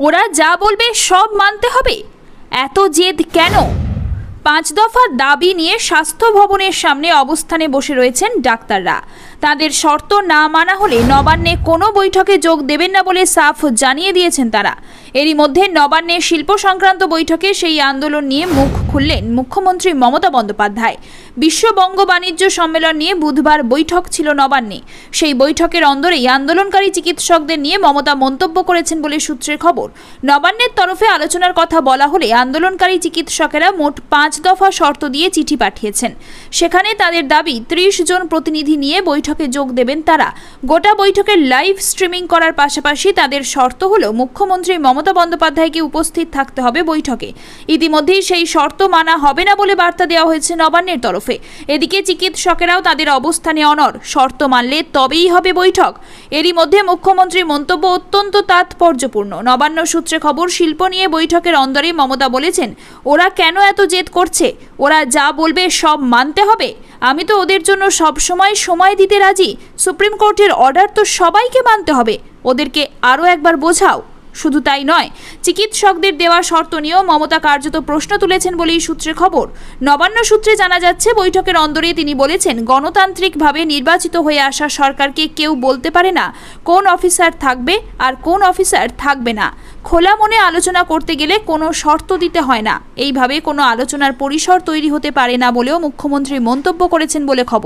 ওরা যা বলবে সব মানতে হবে, এত জেদ কেন? 5 দফা দাবি নিয়ে স্বাস্থ্য ভবনের সামনে অবস্থানে বসে রয়েছেন ডাক্তাররা। তাদের শর্ত না মানা হলে নবান্নে কোনো বৈঠকে যোগ দেবেন না বলে সাফ জানিয়ে দিয়েছেন তারা। এরই মধ্যে নবান্নে শিল্প সংক্রান্ত বৈঠকে সেই আন্দোলন নিয়ে মুখ খুললেন মুখ্যমন্ত্রী মমতা বন্দ্যোপাধ্যায়। বিশ্ব বঙ্গ বাণিজ্য সম্মেলন নিয়ে বুধবার বৈঠক ছিল নবান্নে। সেই বৈঠকের অন্দরেই আন্দোলনকারী চিকিৎসকদের নিয়ে মমতা মন্তব্য করেছেন বলে সূত্রের খবর। নবান্নের তরফে আলোচনার কথা বলা হলে আন্দোলনকারী চিকিৎসকেরা মোট 5 দফা শর্ত দিয়ে চিঠি পাঠিয়েছেন। সেখানে তাদের দাবি 30 জন প্রতিনিধি নিয়ে বৈঠকে যোগ দেবেন তারা। গোটা বৈঠকের লাইভ স্ট্রিমিং করার পাশাপাশি তাদের শর্ত হলো মুখ্যমন্ত্রী মমতা বন্দ্যোপাধ্যায়কে উপস্থিত থাকতে হবে বৈঠকে। ইতিমধ্যেই সেই শর্ত মানা হবে না বলে বার্তা দেওয়া হয়েছে নবান্নের তরফে। এদিকে চিকিৎসকেরাও তাদের অবস্থানে অনড়, শর্ত মানলে তবেই হবে বৈঠক। এরই মধ্যে মুখ্যমন্ত্রীর মন্তব্য অত্যন্ত তাৎপর্যপূর্ণ। নবান্ন সূত্রে খবর, শিল্প নিয়ে বৈঠকের অন্দরে মমতা বলেছেন, ওরা কেন এত জেদ করছে? ওরা যা বলবে সব মানতে হবে। আমি তো ওদের জন্য সব সময় দিতে রাজি। সুপ্রিম কোর্টের অর্ডার তো সবাইকে মানতে হবে। ওদেরকে আরও একবার বোঝাও। শুধু তাই নয়, চিকিৎসকদের দেওয়া শর্ত নিয়েও মমতা কার্যত প্রশ্ন তুলেছেন বলেই সূত্রে খবর। নবান্ন সূত্রে জানা যাচ্ছে, বৈঠকের অন্দরে তিনি বলেছেন, গণতান্ত্রিকভাবে নির্বাচিত হয়ে আসা সরকারকে কেউ বলতে পারে না কোন অফিসার থাকবে আর কোন অফিসার থাকবে না। খোলা মনে আলোচনা করতে গেলে কোনো শর্ত দিতে হয় না। এইভাবে কোনো আলোচনার পরিসর তৈরি হতে পারে না বলেও মুখ্যমন্ত্রী মন্তব্য করেছেন বলে খবর।